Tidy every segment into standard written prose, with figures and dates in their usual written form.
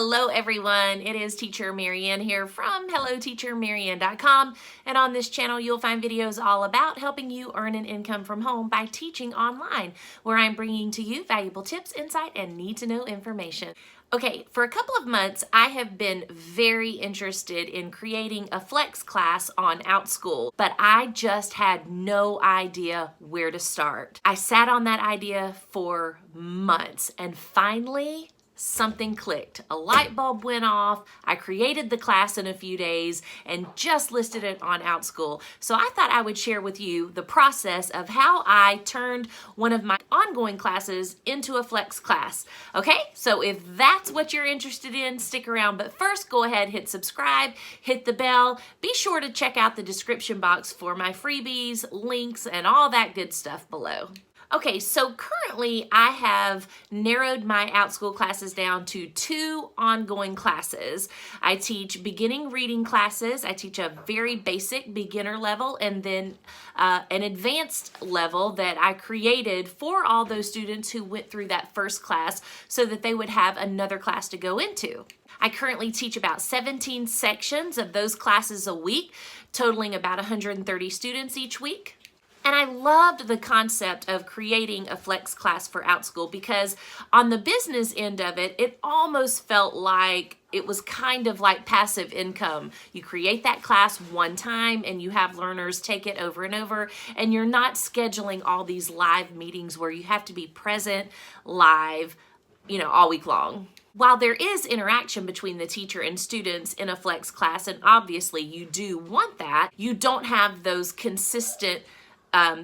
Hello everyone, it is Teacher Marianne here from HelloTeacherMarianne.com, and on this channel you'll find videos all about helping you earn an income from home by teaching online, where I'm bringing to you valuable tips, insight, and need-to-know information. Okay, for a couple of months I have been very interested in creating a flex class on Outschool, but I just had no idea where to start. I sat on that idea for months and finally something clicked. A light bulb went off. I created the class in a few days and just listed it on Outschool. So I thought I would share with you the process of how I turned one of my ongoing classes into a flex class. Okay, so if that's what you're interested in, stick around. But first, go ahead, hit subscribe, hit the bell. Be sure to check out the description box for my freebies, links, and all that good stuff below. Okay, so currently I have narrowed my Outschool classes down to 2 ongoing classes. I teach beginning reading classes. I teach a very basic beginner level and then an advanced level that I created for all those students who went through that first class so that they would have another class to go into. I currently teach about 17 sections of those classes a week, totaling about 130 students each week. And I loved the concept of creating a flex class for Outschool because on the business end of it, it almost felt like it was kind of like passive income. You create that class one time and you have learners take it over and over, and you're not scheduling all these live meetings where you have to be present live, all week long. While there is interaction between the teacher and students in a flex class, and obviously you do want that, you don't have those consistent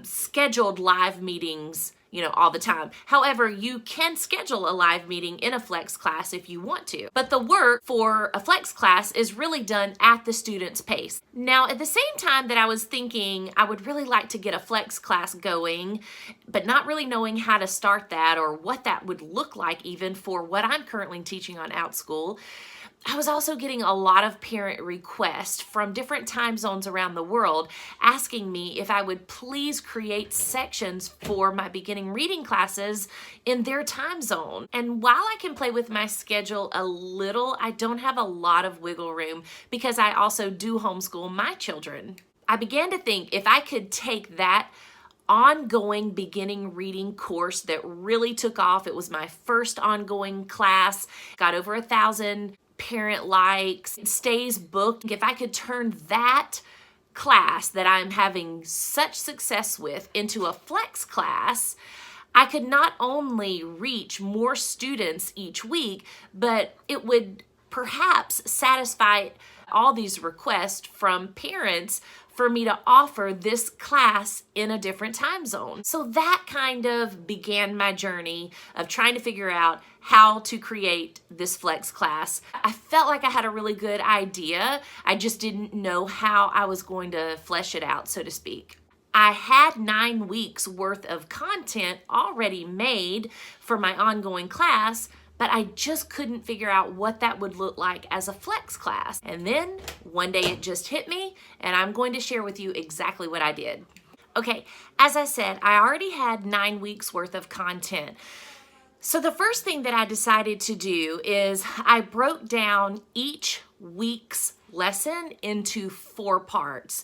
scheduled live meetings, all the time. However, you can schedule a live meeting in a flex class if you want to. But the work for a flex class is really done at the student's pace. Now, at the same time that I was thinking I would really like to get a flex class going, but not really knowing how to start that or what that would look like even for what I'm currently teaching on Outschool, I was also getting a lot of parent requests from different time zones around the world asking me if I would please create sections for my beginning reading classes in their time zone. And while I can play with my schedule a little, I don't have a lot of wiggle room because I also do homeschool my children. I began to think if I could take that ongoing beginning reading course that really took off. It was my first ongoing class, got over 1,000 parent likes, stays booked. If I could turn that class that I'm having such success with into a flex class, I could not only reach more students each week, but it would perhaps satisfy all these requests from parents for me to offer this class in a different time zone. So that kind of began my journey of trying to figure out how to create this flex class. I felt like I had a really good idea. I just didn't know how I was going to flesh it out, so to speak. I had 9 weeks worth of content already made for my ongoing class, but I just couldn't figure out what that would look like as a flex class. And then one day it just hit me, and I'm going to share with you exactly what I did. Okay, as I said, I already had 9 weeks worth of content. So the first thing that I decided to do is I broke down each week's lesson into 4 parts.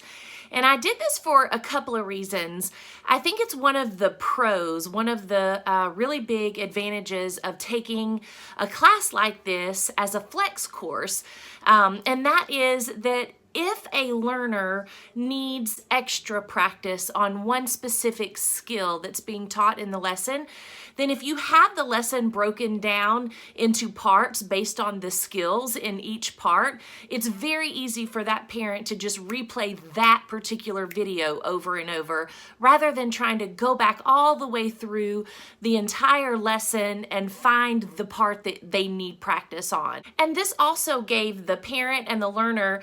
And I did this for a couple of reasons. I think it's one of the pros, one of the really big advantages of taking a class like this as a flex course, and that is that if a learner needs extra practice on one specific skill that's being taught in the lesson, then if you have the lesson broken down into parts based on the skills in each part, it's very easy for that parent to just replay that particular video over and over rather than trying to go back all the way through the entire lesson and find the part that they need practice on. And this also gave the parent and the learner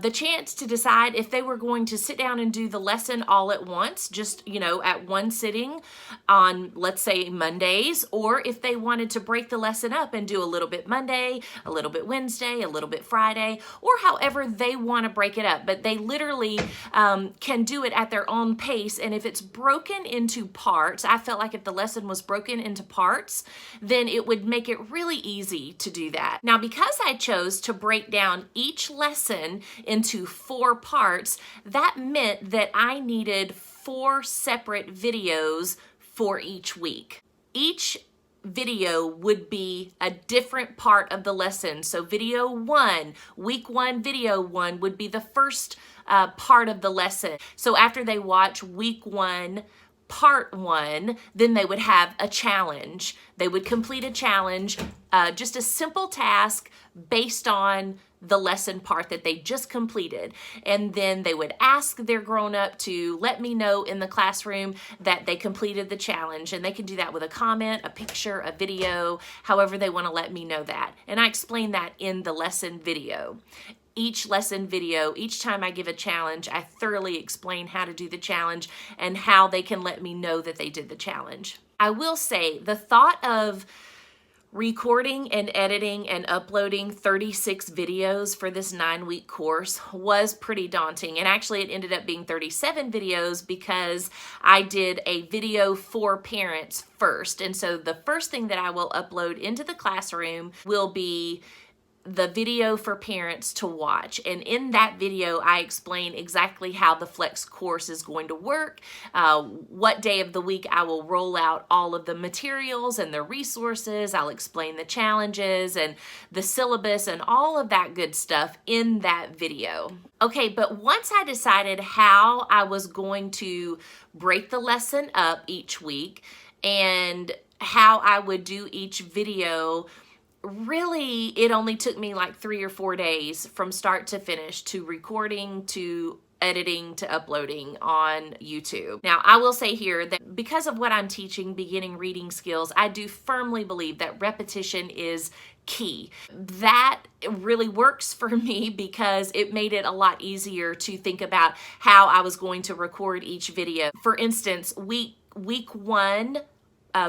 the chance to decide if they were going to sit down and do the lesson all at once, just, at one sitting on, let's say, Mondays, or if they wanted to break the lesson up and do a little bit Monday, a little bit Wednesday, a little bit Friday, or however they want to break it up. But they literally can do it at their own pace. And if it's broken into parts, I felt like if the lesson was broken into parts, then it would make it really easy to do that. Now, because I chose to break down each lesson into 4 parts, that meant that I needed 4 separate videos for each week. Each video would be a different part of the lesson. So video 1, week 1, video 1 would be the first part of the lesson. So after they watch week 1, part 1, then they would have a challenge. They would complete a challenge, just a simple task based on the lesson part that they just completed. And then they would ask their grown-up to let me know in the classroom that they completed the challenge. And they can do that with a comment, a picture, a video, however they want to let me know that. And I explain that in the lesson video. Each lesson video, each time I give a challenge, I thoroughly explain how to do the challenge and how they can let me know that they did the challenge. I will say the thought of recording and editing and uploading 36 videos for this 9-week course was pretty daunting. And actually it ended up being 37 videos because I did a video for parents first. And so the first thing that I will upload into the classroom will be the video for parents to watch. And in that video, I explain exactly how the Flex course is going to work, what day of the week I will roll out all of the materials and the resources. I'll explain the challenges and the syllabus and all of that good stuff in that video. Okay, but once I decided how I was going to break the lesson up each week and how I would do each video, really, it only took me like 3 or 4 days from start to finish, to recording, to editing, to uploading on YouTube. Now, I will say here that because of what I'm teaching, beginning reading skills, I do firmly believe that repetition is key. That really works for me because it made it a lot easier to think about how I was going to record each video. For instance, week 1,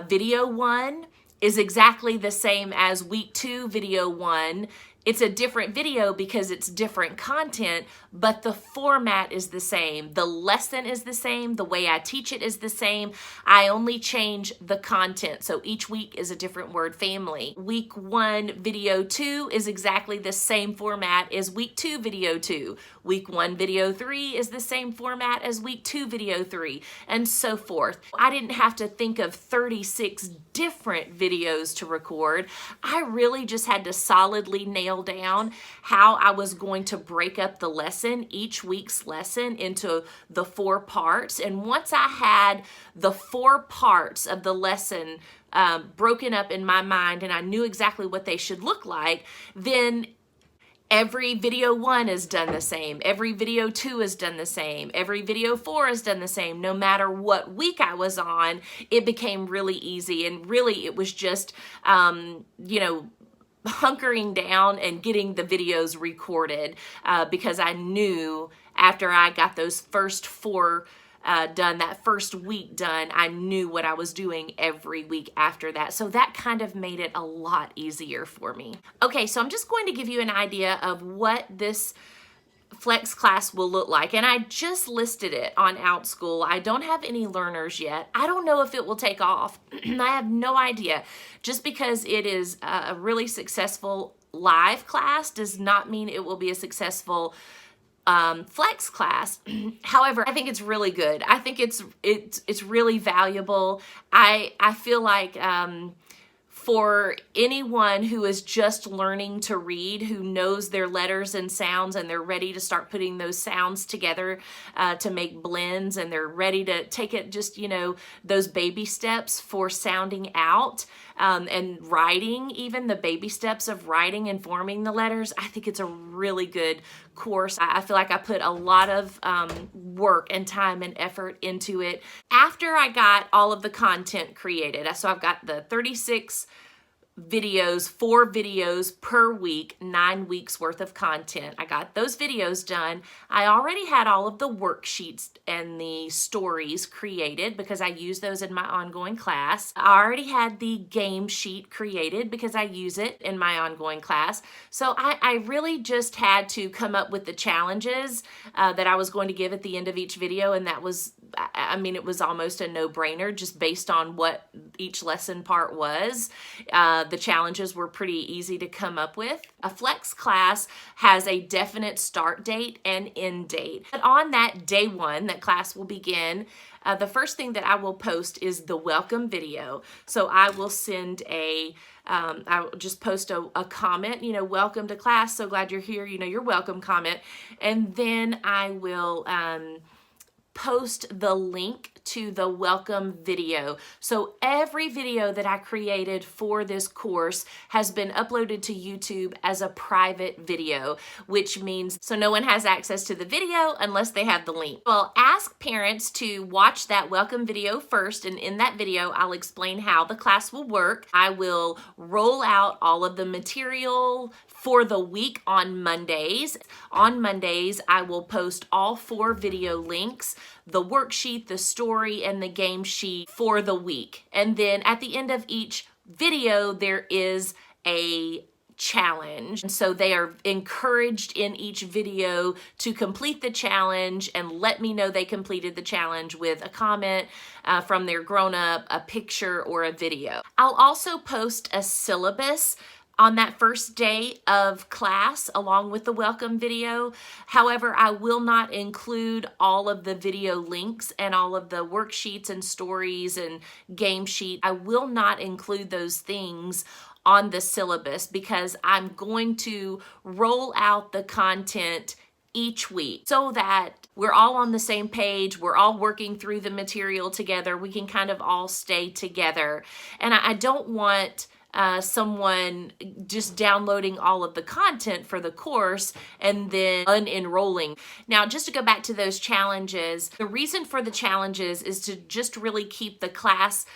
video 1, is exactly the same as week 2, video 1. It's a different video because it's different content, but the format is the same. The lesson is the same. The way I teach it is the same. I only change the content. So each week is a different word family. Week 1, video 2 is exactly the same format as week 2, video 2. Week 1, video 3 is the same format as week 2, video 3, and so forth. I didn't have to think of 36 different videos to record. I really just had to solidly nail down how I was going to break up the lesson, each week's lesson, into the 4 parts. And once I had the 4 parts of the lesson broken up in my mind and I knew exactly what they should look like, then every video 1 is done the same. Every video 2 is done the same. Every video 4 is done the same. No matter what week I was on, it became really easy. And really it was just, hunkering down and getting the videos recorded because I knew after I got those first 4 done, that first week done, I knew what I was doing every week after that. So that kind of made it a lot easier for me. Okay, so I'm just going to give you an idea of what this Flex class will look like. And I just listed it on Outschool. I don't have any learners yet. I don't know if it will take off. I have no idea. Just because it is a really successful live class does not mean it will be a successful Flex class. However, I think it's really good. I think it's really valuable. I feel like for anyone who is just learning to read, who knows their letters and sounds, and they're ready to start putting those sounds together to make blends, and they're ready to take it just, those baby steps for sounding out and writing, even the baby steps of writing and forming the letters, I think it's a really good course. I feel like I put a lot of work and time and effort into it. After I got all of the content created, so I've got the 36 videos, 4 videos per week, 9 weeks worth of content. I got those videos done. I already had all of the worksheets and the stories created because I use those in my ongoing class. I already had the game sheet created because I use it in my ongoing class. So I really just had to come up with the challenges that I was going to give at the end of each video, and that was, I mean, it was almost a no-brainer just based on what each lesson part was. The challenges were pretty easy to come up with. A flex class has a definite start date and end date. But on that day 1 that class will begin, the first thing that I will post is the welcome video. So I will send I'll just post a comment, welcome to class, so glad you're here, your welcome comment. And then I will post the link to the welcome video. So every video that I created for this course has been uploaded to YouTube as a private video, which means so no one has access to the video unless they have the link. Well, ask parents to watch that welcome video first, and in that video I'll explain how the class will work. I will roll out all of the material for the week on Mondays. On Mondays, I will post all 4 video links, the worksheet, the story, and the game sheet for the week. And then at the end of each video, there is a challenge. And so they are encouraged in each video to complete the challenge and let me know they completed the challenge with a comment from their grown-up, a picture, or a video. I'll also post a syllabus on that first day of class along with the welcome video. However, I will not include all of the video links and all of the worksheets and stories and game sheet. I will not include those things on the syllabus because I'm going to roll out the content each week so that we're all on the same page, we're all working through the material together, we can kind of all stay together. And I don't want someone just downloading all of the content for the course and then unenrolling. Now, just to go back to those challenges, the reason for the challenges is to just really keep the class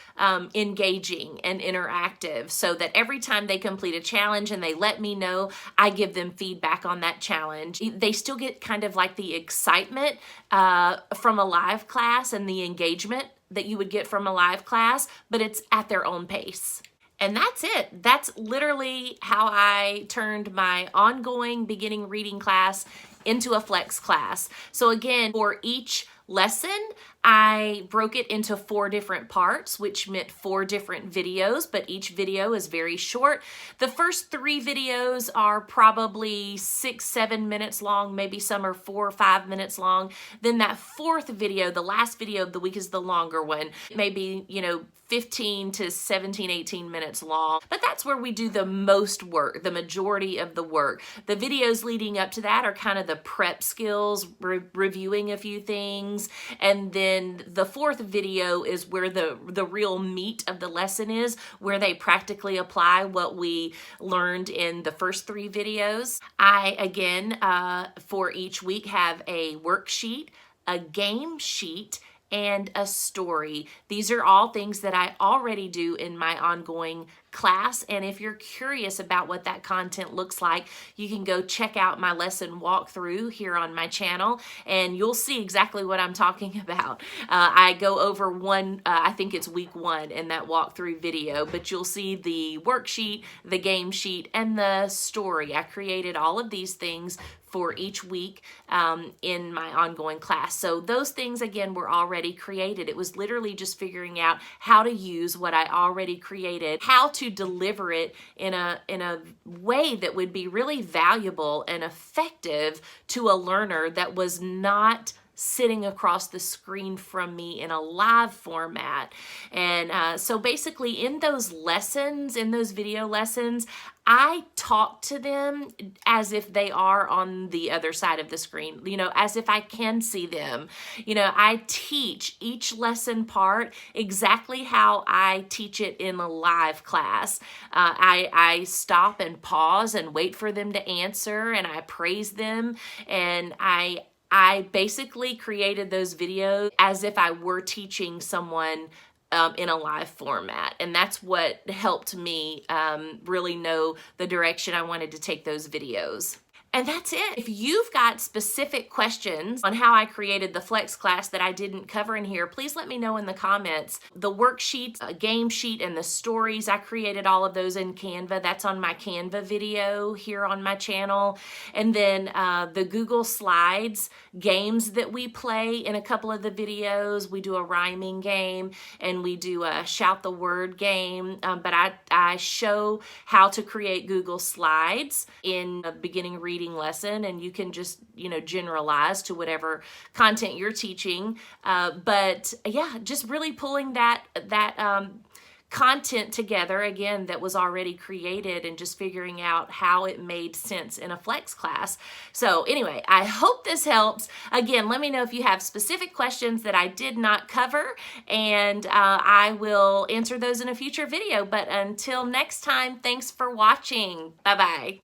engaging and interactive so that every time they complete a challenge and they let me know, I give them feedback on that challenge. They still get kind of like the excitement from a live class and the engagement that you would get from a live class, but it's at their own pace. And that's it. That's literally how I turned my ongoing beginning reading class into a flex class. So again, for each lesson, I broke it into 4 different parts, which meant 4 different videos, but each video is very short. The first 3 videos are probably 6-7 minutes long, maybe some are 4 or 5 minutes long. Then that 4th video, the last video of the week, is the longer one. Maybe, 15 to 17, 18 minutes long. But that's where we do the most work, the majority of the work. The videos leading up to that are kind of the prep skills, reviewing a few things. And then the 4th video is where the real meat of the lesson is, where they practically apply what we learned in the first 3 videos. I, again, for each week have a worksheet, a game sheet, and a story. These are all things that I already do in my ongoing class, and if you're curious about what that content looks like, you can go check out my lesson walkthrough here on my channel and you'll see exactly what I'm talking about. I go over one, I think it's week 1 in that walkthrough video, but you'll see the worksheet, the game sheet, and the story. I created all of these things for each week in my ongoing class. So those things, again, were already created. It was literally just figuring out how to use what I already created, how to deliver it in a way that would be really valuable and effective to a learner that was not sitting across the screen from me in a live format. And so basically in those lessons, in those video lessons, I talk to them as if they are on the other side of the screen, as if I can see them. I teach each lesson part exactly how I teach it in a live class. I stop and pause and wait for them to answer, and I praise them, and I basically created those videos as if I were teaching someone in a live format. And that's what helped me really know the direction I wanted to take those videos. And that's it. If you've got specific questions on how I created the Flex class that I didn't cover in here, please let me know in the comments. The worksheets, a game sheet, and the stories, I created all of those in Canva. That's on my Canva video here on my channel. And then the Google Slides games that we play in a couple of the videos. We do a rhyming game and we do a shout the word game. But I show how to create Google Slides in a beginning reading lesson, and you can just, you know, generalize to whatever content you're teaching. But yeah, just really pulling that content together again that was already created and just figuring out how it made sense in a Flex class. So anyway, I hope this helps. Again, let me know if you have specific questions that I did not cover, and I will answer those in a future video. But until next time, thanks for watching. Bye-bye.